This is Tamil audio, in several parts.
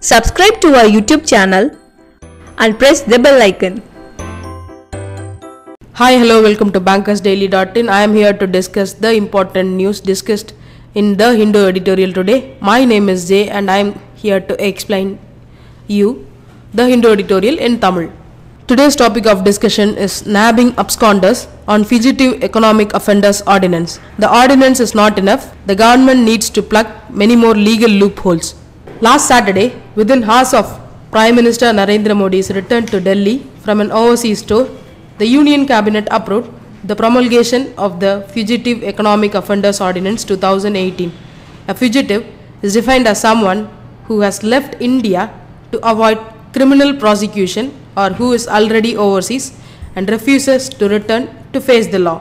Subscribe to our YouTube channel and press the bell icon. Hi, hello, welcome to bankersdaily.in. I am here to discuss the important news discussed in the Hindu editorial today. My name is Jay and I am here to explain you the Hindu editorial in Tamil. Today's topic of discussion is nabbing absconders on Fugitive Economic Offenders Ordinance. The ordinance is not enough. The government needs to plug many more legal loopholes. Last Saturday, within hours of Prime Minister Narendra Modi's return to Delhi from an overseas tour, the Union Cabinet approved the promulgation of the Fugitive Economic Offenders Ordinance 2018. A fugitive is defined as someone who has left India to avoid criminal prosecution or who is already overseas and refuses to return to face the law.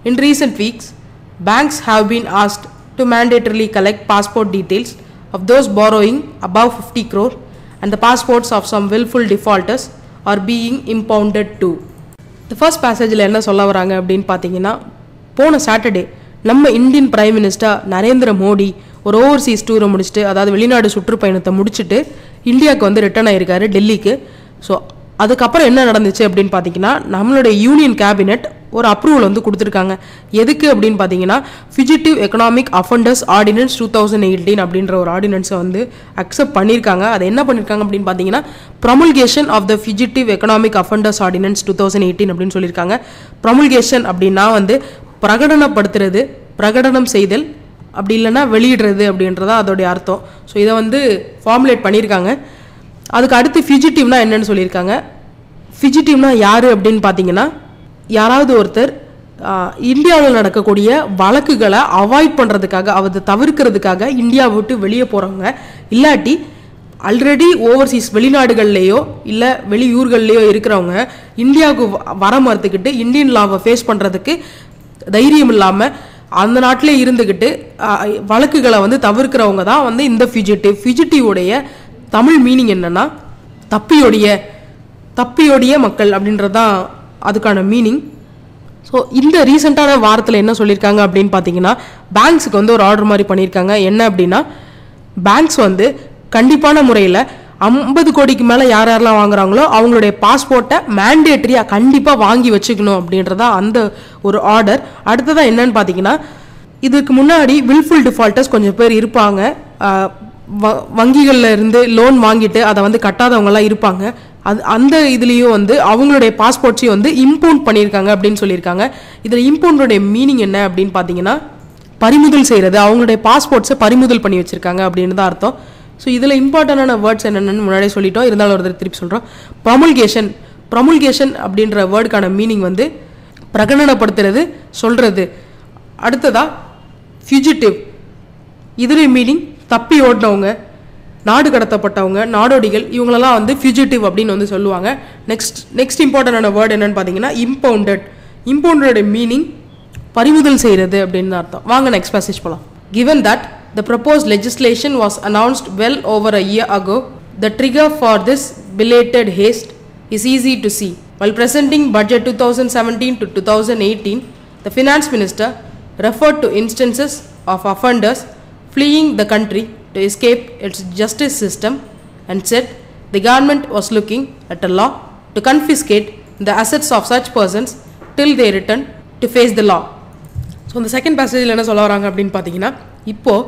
In recent weeks, banks have been asked to mandatorily collect passport details of those borrowing above 50 crore and the passports of some willful defaulters are being impounded too. The first passage la enna solla varanga appdin pathina pona Saturday நம்ம Indian prime minister Narendra Modi ஒரு ஓவர்சீஸ் டூரை முடிச்சுட்டு அதாவது வெளிநாடு சுற்றுப்பயணத்தை முடிச்சுட்டு இந்தியாவுக்கு வந்து ரிட்டர்ன் ஆயிருக்காரு டெல்லிக்கு. ஸோ அதுக்கப்புறம் என்ன நடந்துச்சு அப்படின்னு பார்த்தீங்கன்னா நம்மளுடைய யூனியன் கேபினெட் ஒரு அப்ரூவல் வந்து கொடுத்துருக்காங்க. எதுக்கு அப்படின்னு பார்த்தீங்கன்னா ஃபியூஜிட்டிவ் எக்கனாமிக் அஃபெண்டர்ஸ் ஆர்டினன்ஸ் 2018 அப்படின்ற ஒரு ஆர்டினன்ஸை வந்து அக்செப்ட் பண்ணியிருக்காங்க. அதை என்ன பண்ணியிருக்காங்க அப்படின்னு பார்த்தீங்கன்னா promulgation of the fugitive economic offenders ordinance 2018 அப்படின்னு சொல்லியிருக்காங்க. ப்ரொமுல்கேஷன் அப்படின்னா வந்து பிரகடனப்படுத்துறது, பிரகடனம் செய்தல், அப்படி இல்லைன்னா வெளியிடுறது அப்படின்றதா அதோடைய அர்த்தம். ஸோ இதை வந்து ஃபார்முலேட் பண்ணியிருக்காங்க. அதுக்கு அடுத்து ஃபியூஜிட்டிவ்னா என்னன்னு சொல்லியிருக்காங்க. ஃபியூஜிட்டிவ்னா யார் அப்படின்னு பார்த்தீங்கன்னா யாராவது ஒருத்தர் இந்தியாவில் நடக்கக்கூடிய வழக்குகளை அவாய்ட் பண்ணுறதுக்காக அதை தவிர்க்கிறதுக்காக இந்தியாவை விட்டு வெளியே போகிறவங்க, இல்லாட்டி ஆல்ரெடி ஓவர்சீஸ் வெளிநாடுகள்லேயோ இல்லை வெளியூர்கள்லேயோ இருக்கிறவங்க இந்தியாவுக்கு வர மறுத்துக்கிட்டு இந்தியன் லாவை ஃபேஸ் பண்ணுறதுக்கு தைரியம் இல்லாமல் அந்த நாட்டிலே இருந்துக்கிட்டு வழக்குகளை வந்து தவிர்க்கிறவங்க தான் வந்து இந்த ஃபியூஜிட்டிவ். ஃபியூஜிட்டிவோடைய தமிழ் மீனிங் என்னன்னா தப்பியோடைய மக்கள் அப்படின்றது தான் அதுக்கான மீனிங். ஸோ இந்த ரீசெண்டான வாரத்தில் என்ன சொல்லியிருக்காங்க அப்படின்னு பார்த்தீங்கன்னா பேங்க்ஸுக்கு வந்து ஒரு ஆர்டர் மாதிரி பண்ணியிருக்காங்க. என்ன அப்படின்னா பேங்க்ஸ் வந்து கண்டிப்பான முறையில் 50 கோடிக்கு மேலே யாரெல்லாம் வாங்குறாங்களோ அவங்களுடைய பாஸ்போர்ட்டை மேண்டேட்டரியாக கண்டிப்பாக வாங்கி வச்சுக்கணும் அப்படின்றதா அந்த ஒரு ஆர்டர். அடுத்ததான் என்னன்னு பார்த்தீங்கன்னா இதுக்கு முன்னாடி வில்ஃபுல் டிஃபால்ட்டர்ஸ் கொஞ்சம் பேர் இருப்பாங்க. வங்கிகளில் இருந்து லோன் வாங்கிட்டு அதை வந்து கட்டாதவங்கலாம் இருப்பாங்க. அந்த இதுலேயும் வந்து அவங்களுடைய பாஸ்போர்ட்ஸையும் வந்து இம்பவுண்ட் பண்ணியிருக்காங்க அப்படின்னு சொல்லியிருக்காங்க. இதில் இம்பவுண்டோடைய மீனிங் என்ன அப்படின்னு பார்த்தீங்கன்னா பறிமுதல் செய்கிறது, அவங்களுடைய பாஸ்போர்ட்ஸை பறிமுதல் பண்ணி வச்சுருக்காங்க அப்படின்னு தான் அர்த்தம். ஸோ இதில் இம்பார்ட்டண்டான வேர்ட்ஸ் என்னென்னு முன்னாடியே சொல்லிட்டோம், இருந்தாலும் ஒரு திருப்பி சொல்கிறோம். ப்ரொமுல்கேஷன் அப்படின்ற வேர்டுக்கான மீனிங் வந்து பிரகடனப்படுத்துறது, சொல்கிறது. அடுத்ததா ஃபியூஜிட்டிவ், இதுடைய மீனிங் தப்பி ஓடினவங்க, நாடு கடத்தப்பட்டவங்க, நாடோடிகள், இவங்களெல்லாம் வந்து ஃபியூஜிட்டிவ் அப்படின்னு வந்து சொல்லுவாங்க. நெக்ஸ்ட் இம்பார்ட்டண்டான வேர்டு என்னன்னு பார்த்தீங்கன்னா இம்பவுண்டட் மீனிங் பறிமுதல் செய்கிறது அப்படின்னு அர்த்தம். வாங்க நெக்ஸ்ட் பேசேஜ் போகலாம். Given that the proposed legislation was announced well over a year ago, the trigger for this belated haste is easy to see. While presenting budget 2017 to 2018, the finance minister referred to instances of offenders fleeing the country to escape its justice system and said the government was looking at a law to confiscate the assets of such persons till they return to face the law. So இந்த செகண்ட் பேசேஜில் என்ன சொல்ல வராங்க அப்படின்னு பார்த்தீங்கன்னா இப்போது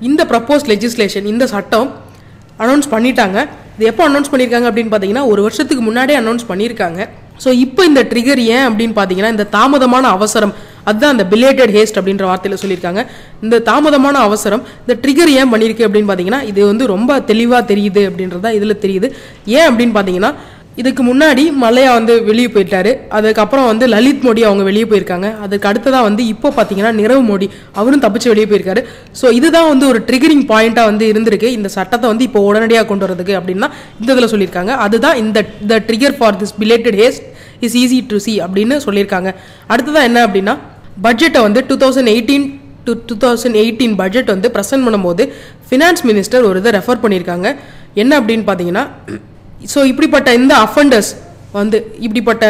இந்த ப்ரப்போஸ் லெஜிஸ்லேஷன், இந்த சட்டம் அனௌன்ஸ் பண்ணிட்டாங்க. இது எப்போ அனௌன்ஸ் பண்ணியிருக்காங்க அப்படின்னு பார்த்தீங்கன்னா ஒரு வருஷத்துக்கு முன்னாடியே அனௌன்ஸ் பண்ணியிருக்காங்க. ஸோ இப்போ இந்த ட்ரிகர் ஏன் அப்படின்னு பார்த்தீங்கன்னா இந்த தாமதமான அவசரம், அதுதான் அந்த பிலேட்டட் ஹேஸ்ட் அப்படின்ற வார்த்தையில் சொல்லியிருக்காங்க. இந்த தாமதமான அவசரம், இந்த ட்ரிகர் ஏன் பண்ணியிருக்கு அப்படின்னு பார்த்தீங்கன்னா இது வந்து ரொம்ப தெளிவாக தெரியுது அப்படின்றதான் இதில் தெரியுது. ஏன் அப்படின்னு பார்த்தீங்கன்னா இதுக்கு முன்னாடி மல்லையா வந்து வெளியே போயிட்டாரு, அதுக்கப்புறம் வந்து லலித் மோடி அவங்க வெளியே போயிருக்காங்க, அதுக்கு அடுத்ததாக வந்து இப்போ பார்த்தீங்கன்னா நிரவ் மோடி அவரும் தப்பிச்சு வெளியே போயிருக்காரு. ஸோ இதுதான் வந்து ஒரு ட்ரிகரிங் பாயிண்ட்டாக வந்து இருந்திருக்கு இந்த சட்டத்தை வந்து இப்போ உடனடியாக கொண்டு வரதுக்கு அப்படின்னா இந்த இதில் சொல்லியிருக்காங்க. அதுதான் இந்த trigger for this belated haste is easy to see அப்படின்னு சொல்லியிருக்காங்க. அடுத்ததான் என்ன அப்படின்னா பட்ஜெட்டை வந்து 2018 to 2018 பட்ஜெட் வந்து ப்ரெசென்ட் பண்ணும்போது ஃபினான்ஸ் மினிஸ்டர் ஒரு இதை ரெஃபர் பண்ணியிருக்காங்க. என்ன அப்படின்னு பார்த்தீங்கன்னா ஸோ இப்படிப்பட்ட இந்த அஃபெண்டர்ஸ் வந்து இப்படிப்பட்ட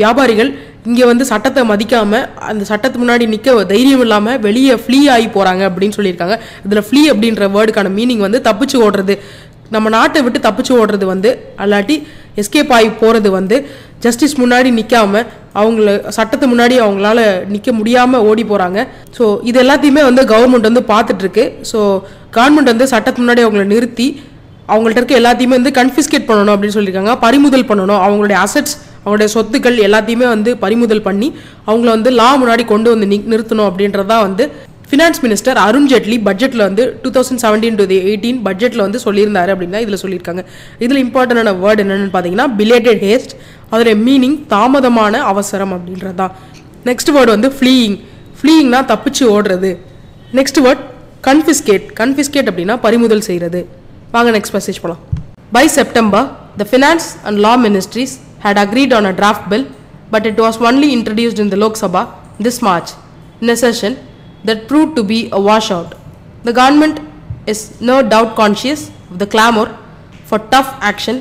வியாபாரிகள் இங்கே வந்து சட்டத்தை மதிக்காமல் அந்த சட்டத்துக்கு முன்னாடி நிற்க தைரியம் இல்லாமல் வெளியே ஃப்ளீ ஆகி போகிறாங்க அப்படின்னு சொல்லியிருக்காங்க. இதில் ஃப்ளீ அப்படின்ற வேர்டுக்கான மீனிங் வந்து தப்பிச்சு ஓடுறது, நம்ம நாட்டை விட்டு தப்பிச்சு ஓடுறது வந்து அல்லாட்டி எஸ்கேப் ஆகி போகிறது வந்து ஜஸ்டிஸ் முன்னாடி நிற்காம அவங்கள சட்டத்து முன்னாடி அவங்களால நிற்க முடியாமல் ஓடி போகிறாங்க. ஸோ இது எல்லாத்தையுமே வந்து கவர்மெண்ட் வந்து பார்த்துட்ருக்கு. ஸோ கவர்மெண்ட் வந்து சட்டத்து முன்னாடி அவங்கள நிறுத்தி அவங்கள்ட்ட இருக்க எல்லாத்தையுமே வந்து கன்ஃபிஸ்கேட் பண்ணணும் அப்படின்னு சொல்லியிருக்காங்க. பறிமுதல் பண்ணணும், அவங்களுடைய அசட்ஸ் அவங்களுடைய சொத்துக்கள் எல்லாத்தையுமே வந்து பறிமுதல் பண்ணி அவங்கள வந்து லா முன்னாடி கொண்டு வந்து நிறுத்தணும் அப்படின்றதான் வந்து ஃபினான்ஸ் மினிஸ்டர் அருண் ஜேட்லி பட்ஜெட்டில் வந்து 2017 to 18 பட்ஜெட்டில் வந்து சொல்லியிருந்தாரு அப்படின்னு தான் இதில் சொல்லியிருக்காங்க. இதில் இம்பார்ட்டண்டான வேர்டு என்னென்னு பார்த்தீங்கன்னா பிலேட்டட் ஹேஸ்ட், அதோடைய மீனிங் தாமதமான அவசரம் அப்படின்றது தான். நெக்ஸ்ட் வேர்டு வந்து ஃப்ளீயிங்னா தப்பிச்சு ஓடுறது. நெக்ஸ்ட் வேர்ட் கன்ஃபிஸ்கேட் அப்படின்னா பறிமுதல் செய்கிறது. வாங்க நெக்ஸ்ட் மெசேஜ் போகலாம். By September, the finance and law ministries had agreed on a draft bill, but it was only introduced in the Lok Sabha this March in a session that proved to be a washout. The government is no doubt conscious of the clamor for tough action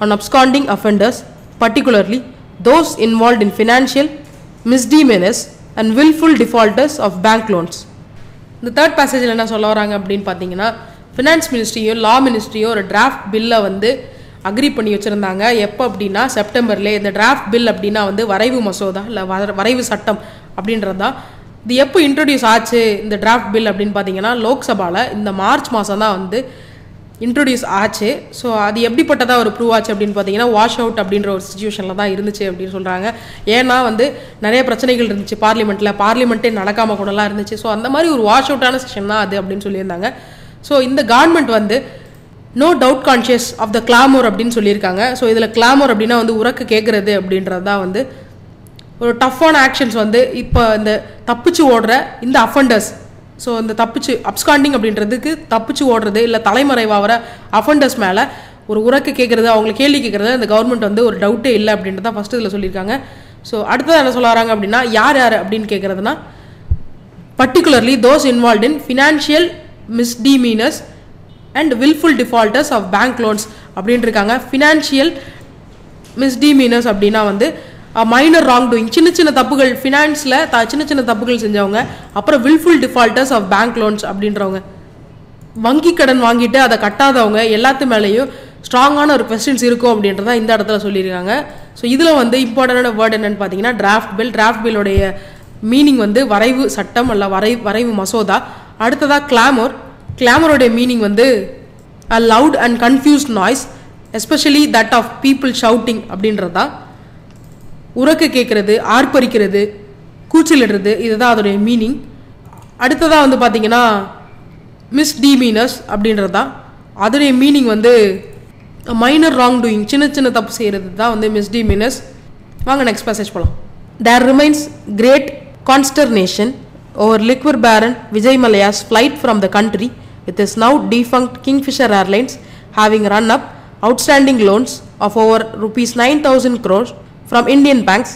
on absconding offenders, particularly those involved in financial misdemeanors and willful defaulters of bank loans. The third passage என்ன சொல்ல வராங்க அப்படின்னு பார்த்தீங்கன்னா, ஃபினான்ஸ் மினிஸ்ட்ரியும் லா மினிஸ்ட்ரியும் ஒரு டிராஃப்ட் பில்லை வந்து அக்ரி பண்ணி வச்சுருந்தாங்க. எப்போ அப்படின்னா செப்டம்பர்லேயே. இந்த டிராஃப்ட் பில் அப்படின்னா வந்து வரைவு மசோதா இல்லை வரைவு சட்டம் அப்படின்றது தான். இது எப்போ இன்ட்ரடியூஸ் ஆச்சு இந்த டிராஃப்ட் பில் அப்படின்னு பார்த்தீங்கன்னா லோக்சபாவில் இந்த மார்ச் மாதம் தான் வந்து இன்ட்ரடியூஸ் ஆச்சு. ஸோ அது எப்படிப்பட்டதாக ஒரு ப்ரூவ் ஆச்சு அப்படின்னு பார்த்தீங்கன்னா வாஷ் அவுட் அப்படின்ற ஒரு சிச்சுவேஷனில் தான் இருந்துச்சு அப்படின்னு சொல்கிறாங்க. ஏன்னா வந்து நிறைய பிரச்சனைகள் இருந்துச்சு பார்லிமெண்ட்டே நடக்காமல் கூடலாம் இருந்துச்சு. ஸோ அந்த மாதிரி ஒரு வாஷ் அவுட்டான செஷன் தான் அது அப்படின்னு சொல்லியிருந்தாங்க. ஸோ இந்த கவர்மெண்ட் வந்து no doubt conscious of the clamour அப்படின்னு சொல்லியிருக்காங்க. ஸோ இதில் கிளாமோர் அப்படின்னா வந்து உறக்க கேட்குறது அப்படின்றது தான் வந்து ஒரு டஃப்பான ஆக்ஷன்ஸ் வந்து இப்போ இந்த தப்பிச்சு ஓடுற இந்த அஃபண்டர்ஸ். ஸோ இந்த அப்ஸ்காண்டிங் அப்படின்றதுக்கு தப்பிச்சு ஓடுறது இல்லை தலைமறைவாகிற அஃபண்டர்ஸ் மேலே ஒரு உறக்க கேட்குறது, அவங்களை கேள்வி கேட்குறது இந்த கவர்மெண்ட் வந்து ஒரு டவுட்டே இல்லை அப்படின்றத ஃபஸ்ட்டு இதில் சொல்லியிருக்காங்க. ஸோ அடுத்தது என்ன சொல்ல வராங்க அப்படின்னா யார் அப்படின்னு கேட்குறதுனா particularly those involve in financial misdemeanors and willful defaulters of bank loans அப்படின்னு இருக்காங்க. ஃபினான்ஷியல் மிஸ்டீமீனர்ஸ் அப்படின்னா வந்து மைனர் ராங் டூயிங், சின்ன சின்ன தப்புகள் ஃபினான்ஸில் சின்ன தப்புகள் செஞ்சவங்க. அப்புறம் willful defaulters of bank loans அப்படின்றவங்க, வங்கி கடன் வாங்கிட்டு அதை கட்டாதவங்க எல்லாத்து மேலேயும் ஸ்ட்ராங்கான ஒரு கொஸ்டின்ஸ் இருக்கும் அப்படின்றத இந்த இடத்துல சொல்லியிருக்காங்க. ஸோ இதில் வந்து இம்பார்ட்டண்டான வேர்டு என்னென்னு பார்த்தீங்கன்னா டிராஃப்ட் பில்லுடைய மீனிங் வந்து வரைவு சட்டம் அல்ல வரைவு மசோதா. அடுத்ததாக கிளாமரோடைய மீனிங் வந்து a loud and confused noise, especially that of people shouting அப்படின்றதா. உறக்க கேட்குறது, ஆர்ப்பரிக்கிறது, கூச்சலிடுறது, இதுதான் அதோடைய மீனிங். அடுத்ததாக வந்து பார்த்தீங்கன்னா மிஸ்டீமீனர்ஸ் அப்படின்றதா. அதோடைய மீனிங் வந்து மைனர் ராங் டூயிங், சின்ன தப்பு செய்கிறது தான் வந்து மிஸ்டீமீனர்ஸ். வாங்க நெக்ஸ்ட் பேசேஜ் போகலாம். There remains great consternation over liquor baron Vijay Mallya's flight from the country, with his now defunct Kingfisher Airlines having run up outstanding loans of over rupees 9,000 crores from Indian banks.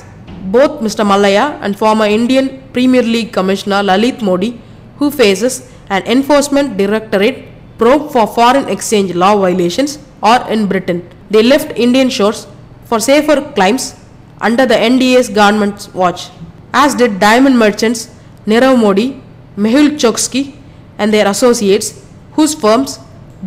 Both Mr. Mallya and former Indian Premier League Commissioner Lalit Modi, who faces an enforcement directorate probe for foreign exchange law violations, are in Britain. They left Indian shores for safer climes under the NDA's government's watch, as did diamond merchants Nirav Modi, Mehul Choksky and their associates, whose firms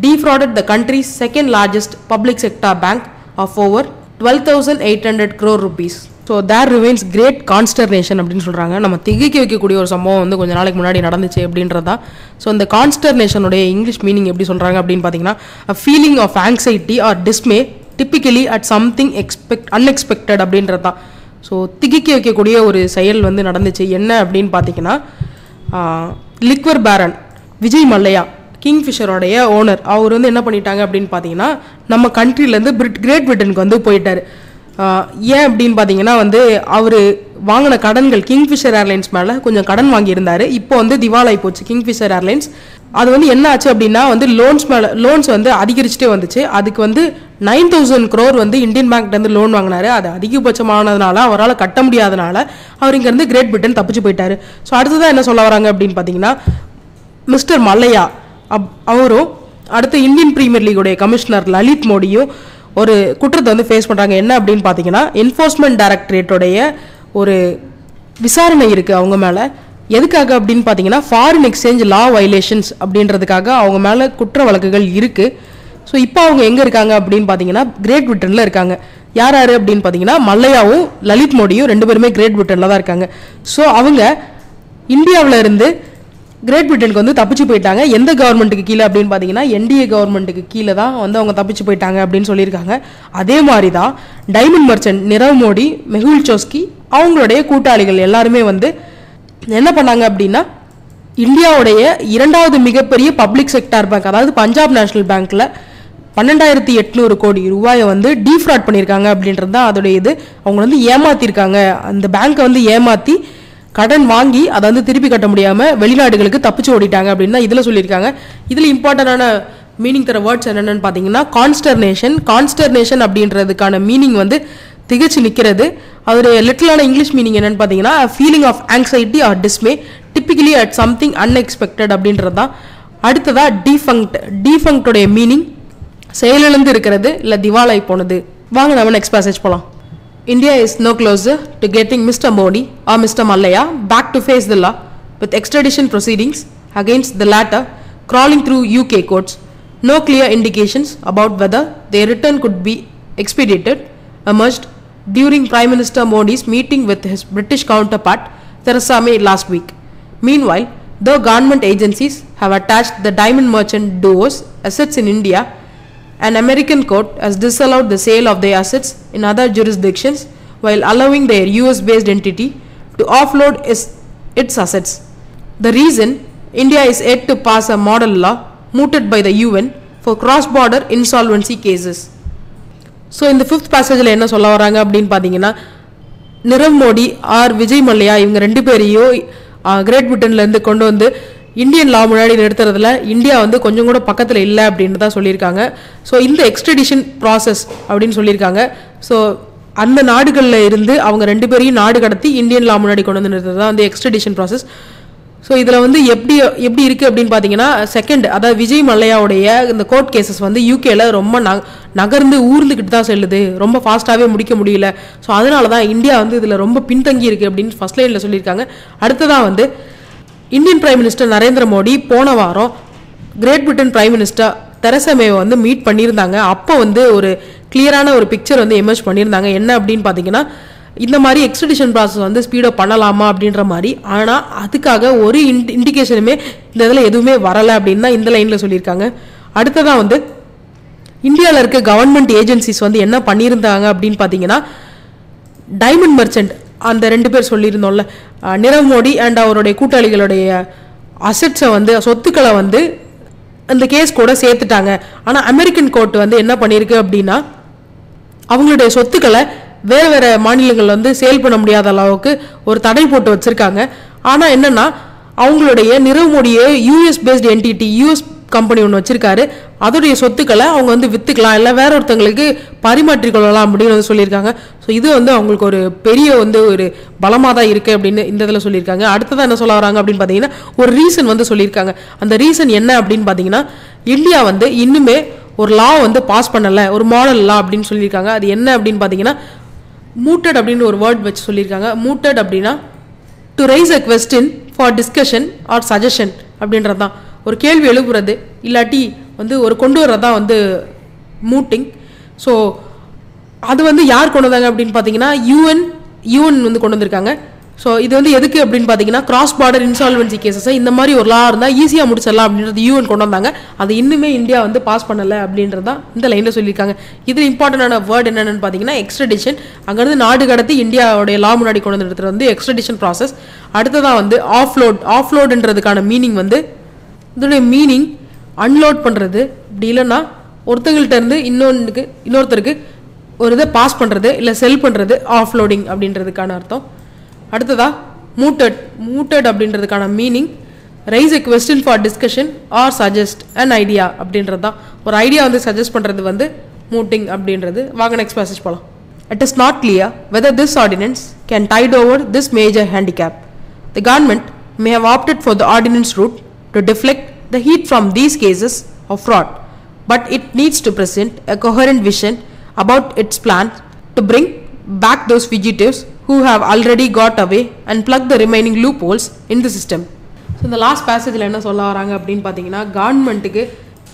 defrauded the country's second largest public sector bank of over 12,800 crore rupees. So there remains great consternation அப்படின்னு சொல்கிறாங்க. நம்ம திகைக்க வைக்கக்கூடிய ஒரு சம்பவம் வந்து கொஞ்சம் நாளைக்கு முன்னாடி நடந்துச்சு அப்படின்றதா. ஸோ இந்த கான்ஸ்டர்னேஷனுடைய இங்கிலீஷ் மீனிங் எப்படி சொல்கிறாங்க அப்படின்னு பார்த்தீங்கன்னா a feeling of anxiety or dismay typically at something unexpected அப்படின்றது தான். ஸோ திகைக்க வைக்கக்கூடிய ஒரு செயல் வந்து நடந்துச்சு. என்ன அப்படின்னு பார்த்தீங்கன்னா லிக்வர் பேரன் விஜய் மல்லையா, கிங்ஃபிஷரோடைய ஓனர், அவர் வந்து என்ன பண்ணிட்டாங்க அப்படின்னு பார்த்தீங்கன்னா நம்ம கண்ட்ரிலேருந்து கிரேட் பிரிட்டனுக்கு வந்து போயிட்டார். ஏன் அப்படின்னு பார்த்தீங்கன்னா வந்து அவர் வாங்கின கடன்கள் கிங்ஃபிஷர் ஏர்லைன்ஸ் மேலே கொஞ்சம் கடன் வாங்கியிருந்தார். இப்போ வந்து திவாலாகி போச்சு கிங்ஃபிஷர் ஏர்லைன்ஸ். அது வந்து என்ன ஆச்சு அப்படின்னா வந்து லோன்ஸ் வந்து அதிகரிச்சுட்டே வந்துச்சு. அதுக்கு வந்து 9,000 crore வந்து இந்தியன் பேங்க்லேருந்து லோன் வாங்கினாரு. அது அதிகபட்சமானதுனால அவரால் கட்ட முடியாதனால அவர் இங்கேருந்து கிரேட் பிரிட்டன் தப்பிச்சு போயிட்டார். ஸோ அடுத்ததான் என்ன சொல்ல வராங்க அப்படின்னு பார்த்தீங்கன்னா மிஸ்டர் மல்லையா அவரும் அடுத்து இந்தியன் பிரீமியர் லீகுடைய கமிஷனர் லலித் மோடியும் ஒரு குற்றத்தை வந்து ஃபேஸ் பண்ணுறாங்க. என்ன அப்படின்னு பார்த்தீங்கன்னா என்ஃபோர்ஸ்மெண்ட் டைரக்டரேட்டோடைய ஒரு விசாரணை இருக்குது அவங்க மேலே. எதுக்காக அப்படின்னு பார்த்தீங்கன்னா ஃபாரின் எக்ஸ்சேஞ்ச் லா வயலேஷன்ஸ் அப்படின்றதுக்காக அவங்க மேலே குற்ற வழக்குகள் இருக்குது. ஸோ இப்போ அவங்க எங்கே இருக்காங்க அப்படின்னு பார்த்தீங்கன்னா கிரேட் பிரிட்டனில் இருக்காங்க. யார் யார் அப்படின்னு பார்த்தீங்கன்னா மல்லையாவும் லலித் மோடியும் 2 பேருமே கிரேட் பிரிட்டனில் தான் இருக்காங்க. ஸோ அவங்க இந்தியாவில் இருந்து கிரேட் பிரிட்டனுக்கு வந்து தப்பிச்சு போயிட்டாங்க. எந்த கவர்மெண்ட்டுக்கு கீழே அப்படின்னு பார்த்தீங்கன்னா என்டிஏ கவர்மெண்ட்டுக்கு கீழே தான் வந்து அவங்க தப்பிச்சு போயிட்டாங்க அப்படின்னு சொல்லியிருக்காங்க. அதே மாதிரி தான் டைமண்ட் மர்ச்சன்ட் நிரவ் மோடி, மெஹுல் சோஸ்கி அவங்களுடைய கூட்டாளிகள் எல்லாருமே வந்து என்ன பண்ணாங்க அப்படின்னா இந்தியாவுடைய 2வது மிகப்பெரிய பப்ளிக் செக்டார் பேங்க், அதாவது பஞ்சாப் நேஷனல் பேங்க்ல 12,800 கோடி ரூபாயை வந்து டீஃப்ராட் பண்ணியிருக்காங்க அப்படின்றது தான் அதோடைய இது. அவங்க வந்து ஏமாத்திருக்காங்க, அந்த பேங்க்கை வந்து ஏமாத்தி கடன் வாங்கி அதை வந்து திருப்பி கட்ட முடியாமல் வெளிநாடுகளுக்கு தப்பிச்சு ஓடிட்டாங்க அப்படின்னு தான் இதில் சொல்லியிருக்காங்க. இதில் இம்பார்ட்டண்டான மீனிங் தர வேர்ட்ஸ் என்னென்னு பார்த்தீங்கன்னா கான்ஸ்டர்னேஷன் அப்படின்றதுக்கான மீனிங் வந்து திகச்சு நிற்கிறது. அதோடைய லிட்டிலான இங்கிலீஷ் மீனிங் என்னென்னு பார்த்தீங்கன்னா feeling of anxiety or dismay typically at something unexpected அப்படின்றது தான். அடுத்ததாக டீஃபங்க்டோடைய மீனிங் செயலிழந்து இருக்கிறது இல்லை திவாலாய் போனது. வாங்க நம்ம நெக்ஸ்ட் பேசேஜ் போகலாம். India is no closer to getting Mr. Modi or Mr. Mallaya back to face the law, with extradition proceedings against the latter crawling through UK courts. No clear indications about whether their return could be expedited emerged during Prime Minister Modi's meeting with his British counterpart Theresa May last week. Meanwhile, though government agencies have attached the diamond merchant duo's assets in India, an American court has disallowed the sale of their assets in other jurisdictions while allowing their US-based entity to offload its assets. The reason India is yet to pass a model law mooted by the UN for cross-border insolvency cases. So in the 5th passage என்ன சொல்ல வராங்க அப்படின்னு பார்த்தீங்கன்னா நிரவ் மோடி ஆர் விஜய் மல்லையா இவங்க 2 பேரையும் கிரேட் பிரிட்டன்லேருந்து கொண்டு வந்து இந்தியன் லா முன்னாடி நிறுத்துறதுல இந்தியா வந்து கொஞ்சம் கூட பக்கத்தில் இல்லை அப்படின்னு தான் சொல்லியிருக்காங்க. ஸோ இந்த எக்ஸ்ட்ரடிஷன் ப்ராசஸ் அப்படின்னு சொல்லியிருக்காங்க. ஸோ அந்த நாடுகளில் இருந்து அவங்க 2 பேரையும் நாடு கடத்தி இந்தியன் லா முன்னாடி கொண்டு வந்து நிறுத்துறது தான் வந்து எக்ஸ்ட்ரடிஷன் ப்ராசஸ். ஸோ இதில் வந்து எப்படி இருக்குது அப்படின்னு பார்த்தீங்கன்னா அதாவது விஜய் மல்லையாவுடைய இந்த கோர்ட் கேசஸ் வந்து யூகேல ரொம்ப நகர்ந்து ஊர்ந்துக்கிட்டு தான் செல்லுது, ரொம்ப ஃபாஸ்ட்டாகவே முடிக்க முடியல. ஸோ அதனால தான் இந்தியா வந்து இதில் ரொம்ப பின்தங்கி இருக்குது அப்படின்னு ஃபர்ஸ்ட் லைனில் சொல்லியிருக்காங்க. அடுத்ததான் வந்து Indian prime minister Narendra Modi போன வாரம் great Britain prime minister Theresa மேவை வந்து மீட் பண்ணியிருந்தாங்க. அப்போ வந்து ஒரு கிளியரான ஒரு பிக்சர் வந்து எமர்ஜ் பண்ணியிருந்தாங்க. என்ன அப்படின்னு பார்த்தீங்கன்னா இந்த மாதிரி எக்ஸ்ட்ரடிஷன் ப்ராசஸ் வந்து ஸ்பீடப் பண்ணலாமா அப்படின்ற மாதிரி. ஆனால் அதுக்காக ஒரு இண்டிகேஷனுமே இந்த இதில் எதுவுமே வரலை அப்படின்னு தான் இந்த லைனில் சொல்லியிருக்காங்க. அடுத்ததான் வந்து இந்தியாவில் இருக்க கவர்மெண்ட் ஏஜென்சிஸ் வந்து என்ன பண்ணியிருந்தாங்க அப்படின்னு பார்த்தீங்கன்னா டைமண்ட் மர்ச்சன்ட் அந்த 2 பேர் சொல்லியிருந்தோம்ல நிரவ் மோடி அண்ட் அவருடைய கூட்டாளிகளுடைய அசெட்ஸை வந்து சொத்துக்களை வந்து அந்த கேஸ் கூட சேர்த்துட்டாங்க. ஆனால் அமெரிக்கன் கோர்ட் வந்து என்ன பண்ணியிருக்கு அப்படின்னா அவங்களுடைய சொத்துக்களை வேறு மாநிலங்கள் வந்து சேல் பண்ண முடியாத அளவுக்கு ஒரு தடை போட்டு வச்சுருக்காங்க. ஆனால் என்னென்னா அவங்களுடைய நிரவ் மோடியை US based entity US company ஒன்று வச்சிருக்காரு, அதோடைய சொத்துக்களை அவங்க வந்து விற்றுக்கலாம் இல்லை வேற ஒருத்தங்களுக்கு பரிமாற்றிக்கொள்ளலாம் அப்படின்னு வந்து சொல்லியிருக்காங்க. ஸோ இது வந்து அவங்களுக்கு ஒரு பெரிய வந்து ஒரு பலமாக தான் இருக்குது அப்படின்னு இந்த இதில் சொல்லியிருக்காங்க. அடுத்ததான் என்ன சொல்ல வராங்க அப்படின்னு பார்த்தீங்கன்னா ஒரு ரீசன் வந்து சொல்லியிருக்காங்க. அந்த ரீசன் என்ன அப்படின்னு பார்த்தீங்கன்னா இந்தியா வந்து இன்னுமே ஒரு லா வந்து பாஸ் பண்ணலை, ஒரு மாடல் லா அப்படின்னு சொல்லியிருக்காங்க. அது என்ன அப்படின்னு பார்த்தீங்கன்னா மூட்டட் அப்படின்னு ஒரு வேர்ட் வச்சு சொல்லியிருக்காங்க. மூட்டட் அப்படின்னா to raise a question for discussion or suggestion அப்படின்றது தான். ஒரு கேள்வி எழுப்புறது இல்லாட்டி வந்து ஒரு கொண்டு வர்றதான் வந்து மூட்டிங். ஸோ அது வந்து யார் கொண்டு வந்தாங்க அப்படின்னு பார்த்தீங்கன்னா யூஎன் வந்து கொண்டு வந்திருக்காங்க. ஸோ இது வந்து எதுக்கு அப்படின்னு பார்த்தீங்கன்னா கிராஸ் பார்டர் இன்சால்வன்சி கேசஸை இந்த மாதிரி ஒரு லா இருந்தால் ஈஸியாக முடிச்சிடலாம் அப்படின்றது யூஎன் கொண்டு வந்தாங்க. அது இன்னுமே இந்தியா வந்து பாஸ் பண்ணலை அப்படின்றது தான் இந்த லைனில் சொல்லியிருக்காங்க. இதில் இம்பார்ட்டண்டான வேர்ட் என்னென்னு பார்த்தீங்கன்னா எக்ஸ்ட்ரடிஷன். அங்கேருந்து நாடு கடத்தி இந்தியாவுடைய லா முன்னாடி கொண்டு வந்துடுறது வந்து எக்ஸ்ட்ரடிஷன் ப்ராசஸ். அடுத்ததான் வந்து ஆஃப்லோடுன்றதுக்கான மீனிங் வந்து இதோடைய மீனிங் அன்லோட் பண்ணுறது, அப்படி இல்லைன்னா ஒருத்தங்கள்ட்ட இருந்து இன்னொருத்தருக்கு ஒரு இதை பாஸ் பண்ணுறது இல்லை செல் பண்ணுறது ஆஃப்லோடிங் அப்படின்றதுக்கான அர்த்தம். அடுத்ததா மூட்டட் அப்படின்றதுக்கான meaning raise a question for discussion or suggest an idea அப்படின்றது தான். ஒரு ஐடியா வந்து சஜஸ்ட் பண்ணுறது வந்து மூட்டிங் அப்படின்றது. வாங்க நெக்ஸ்ட் பேசேஜ் போகலாம். It is not clear whether this ordinance can tide over this major handicap. The government may have opted for the ordinance route to deflect the heat from these cases of fraud, but it needs to present a coherent vision about its plans to bring back those fugitives who have already got away and plug the remaining loopholes in the system. So இந்த லாஸ்ட் பேசேஜில் என்ன சொல்ல வராங்க அப்படின்னு பார்த்தீங்கன்னா கவர்மெண்ட்டுக்கு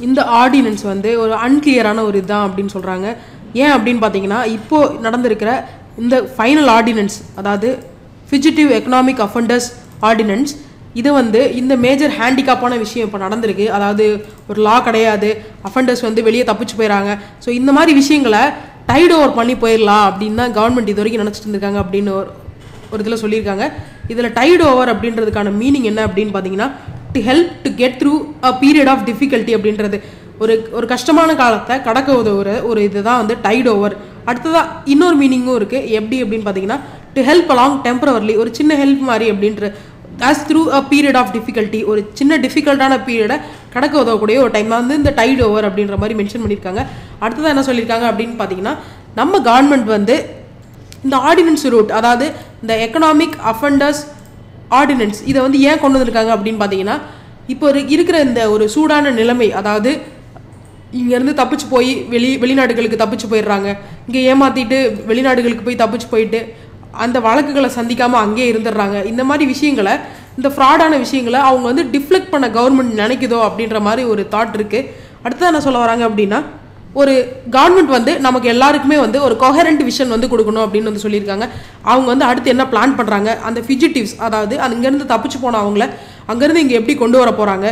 இந்த ஆர்டினன்ஸ் வந்து ஒரு அன்கிளியரான ஒரு இதுதான் அப்படின்னு சொல்கிறாங்க. ஏன் அப்படின்னு பார்த்தீங்கன்னா இப்போது நடந்திருக்கிற இந்த ஃபைனல் ஆர்டினன்ஸ், அதாவது ஃபிஜிட்டிவ் எக்கனாமிக் அஃபெண்டர்ஸ் ஆர்டினன்ஸ், இது வந்து இந்த மேஜர் ஹேண்டிகாப்பான விஷயம் இப்போ நடந்திருக்கு. அதாவது ஒரு லா கிடையாது, அஃபெண்டர்ஸ் வந்து வெளியே தப்பிச்சு போயிடறாங்க. ஸோ இந்த மாதிரி விஷயங்களை டைட் ஓவர் பண்ணி போயிடலாம் அப்படின்னு தான் கவர்மெண்ட் இது வரைக்கும் நினச்சிட்டு இருந்திருக்காங்க அப்படின்னு ஒரு இதில் சொல்லியிருக்காங்க. இதில் டைட் ஓவர் அப்படின்றதுக்கான மீனிங் என்ன அப்படின்னு பார்த்தீங்கன்னா, to help to get through a period of difficulty அப்படின்றது, ஒரு கஷ்டமான காலத்தை கடக்க உதவுற ஒரு இதுதான் வந்து டைட் ஓவர். அடுத்ததாக இன்னொரு மீனிங்கும் இருக்குது. எப்படி அப்படின்னு பார்த்தீங்கன்னா, டு ஹெல்ப் அலாங் டெம்பரவர்லி, ஒரு சின்ன ஹெல்ப் மாதிரி அப்படின்ற, as through a period of difficulty, ஒரு சின்ன டிஃபிகல்ட்டான பீரியடை கடக்க உதவக்கூடிய ஒரு டைம் தான் வந்து இந்த டைட் ஓவர் அப்படின்ற மாதிரி மென்ஷன் பண்ணியிருக்காங்க. அடுத்ததாக என்ன சொல்லியிருக்காங்க அப்படின்னு பார்த்தீங்கன்னா, நம்ம கவர்மெண்ட் வந்து இந்த ஆர்டினன்ஸ் ரூட், அதாவது இந்த எக்கனாமிக் அஃபெண்டர்ஸ் ஆர்டினன்ஸ், இதை வந்து ஏன் கொண்டு வந்திருக்காங்க அப்படின்னு பார்த்தீங்கன்னா, இப்போ இருக்கிற இந்த ஒரு சூடான நிலைமை, அதாவது இங்கேருந்து தப்பிச்சு போய் வெளிநாடுகளுக்கு தப்பிச்சு போயிடுறாங்க, இங்கே ஏமாற்றிட்டு வெளிநாடுகளுக்கு போய் தப்பிச்சு போயிட்டு அந்த வழக்குகளை சந்திக்காமல் அங்கேயே இருந்துடுறாங்க. இந்த மாதிரி விஷயங்களை, இந்த ஃப்ராடான விஷயங்களை அவங்க வந்து டிஃப்ளெக்ட் பண்ண கவர்மெண்ட் நினைக்குதோ அப்படின்ற மாதிரி ஒரு தாட் இருக்குது. அடுத்தது என்ன சொல்ல வராங்க அப்படின்னா, ஒரு கவர்மெண்ட் வந்து நமக்கு எல்லாருக்குமே வந்து ஒரு கோஹரண்ட் விஷன் வந்து கொடுக்கணும் அப்படின்னு வந்து சொல்லியிருக்காங்க. அவங்க வந்து அடுத்து என்ன பிளான் பண்ணுறாங்க, அந்த ஃபிஜிட்டிவ்ஸ், அதாவது அங்கேருந்து தப்பிச்சு போன அவங்கள அங்கேருந்து இங்கே எப்படி கொண்டு வர போகிறாங்க,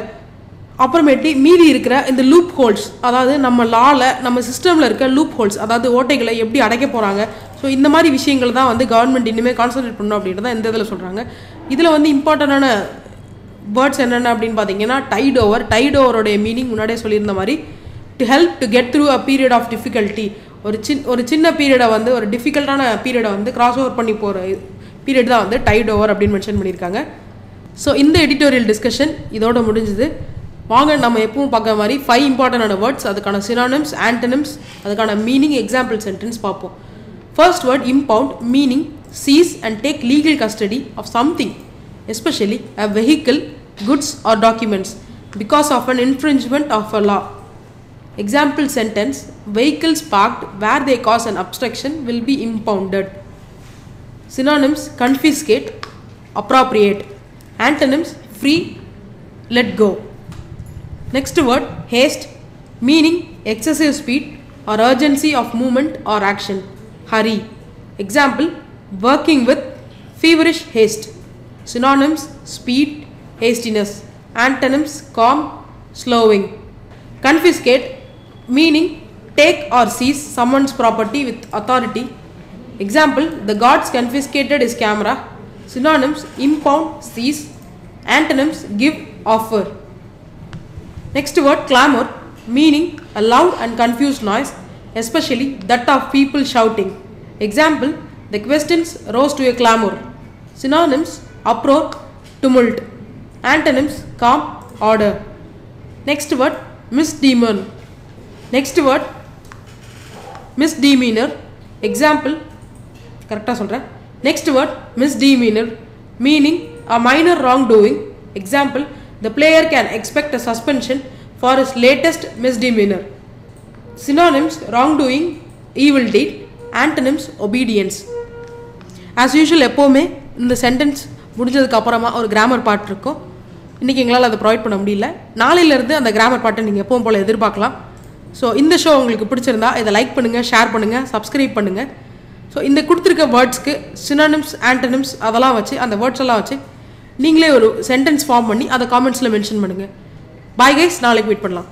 அப்புறமேட்டு மீதி இருக்கிற இந்த லூப் ஹோல்ஸ், அதாவது நம்ம லாவில் நம்ம சிஸ்டமில் இருக்க லூப் ஹோல்ஸ், அதாவது ஓட்டைகளை எப்படி அடைக்க போகிறாங்க. ஸோ இந்த மாதிரி விஷயங்கள் தான் வந்து கவர்மெண்ட் இனிமேல் கான்சன்ட்ரேட் பண்ணணும் அப்படின்றத இந்த இதில் சொல்கிறாங்க. இதில் வந்து இம்பார்ட்டண்டான வேர்ட்ஸ் என்னென்ன அப்படின்னு பார்த்தீங்கன்னா, டைட் ஓவர். டைட் ஓவரோடைய மீனிங் முன்னாடியே சொல்லியிருந்த மாதிரி, to help to get through a period of difficulty, ஒரு சின்ன பீரியடை வந்து, ஒரு டிஃபிகல்ட்டான பீரியடை வந்து கிராஸ் ஓவர் பண்ணி போகிற பீரியட் தான் வந்து டைட் ஓவர் அப்படின்னு மென்ஷன் பண்ணியிருக்காங்க. ஸோ இந்த எடிட்டோரியல் டிஸ்கஷன் இதோட முடிஞ்சுது. வாங்க நம்ம எப்பவும் பார்க்குற மாதிரி 5 இம்பார்ட்டண்டான வேர்ட்ஸ், அதுக்கான சினானிம்ஸ், ஆன்டனிம்ஸ், அதுக்கான மீனிங், எக்ஸாம்பிள் சென்டென்ஸ் பார்ப்போம். First word impound, meaning seize and take legal custody of something, especially a vehicle, goods or documents, because of an infringement of a law. Example sentence, vehicles parked where they cause an obstruction will be impounded. Synonyms, confiscate, appropriate. Antonyms, free, let go. Next word, haste, meaning excessive speed or urgency of movement or action. Hurry. Example, working with feverish haste. Synonyms, speed, hastiness. Antonyms, calm, slowing. Confiscate, meaning take or seize someone's property with authority. Example, the guards confiscated his camera. Synonyms, impound, seize. Antonyms, give, offer. Next word, clamor, meaning a loud and confused noise, especially that of people shouting. Example, the questions rose to a clamor. Synonyms, uproar, tumult. Antonyms, calm, order. Next word, misdemeanor. Next word, misdemeanor. Example, correct சொல்றேன். Next word, misdemeanor, meaning a minor wrongdoing. Example, the player can expect a suspension for his latest misdemeanor. Synonyms, wrongdoing, evil deed. Antonyms, obedience. As usual, எப்போவுமே இந்த சென்டென்ஸ் முடிஞ்சதுக்கு அப்புறமா ஒரு கிராமர் பார்ட் இருக்கும். இன்றைக்கி எங்களால் அதை ப்ரொவைட் பண்ண முடியல. நாளையிலேருந்து அந்த கிராமர் பார்ட்டை நீங்கள் எப்பவும் போல் எதிர்பார்க்கலாம். ஸோ இந்த ஷோ உங்களுக்கு பிடிச்சிருந்தா இதை லைக் பண்ணுங்கள், ஷேர் பண்ணுங்கள், சப்ஸ்கிரைப் பண்ணுங்கள். ஸோ இந்த கொடுத்துருக்க வேர்ட்ஸ்க்கு சினானிம்ஸ், ஆன்டனிம்ஸ் அதெல்லாம் வச்சு, அந்த வேர்ட்ஸ் எல்லாம் வச்சு நீங்களே ஒரு சென்டென்ஸ் ஃபார்ம் பண்ணி அதை காமெண்ட்ஸில் மென்ஷன் பண்ணுங்கள். பாய் கைஸ், நாளைக்கு மீட் பண்ணலாம்.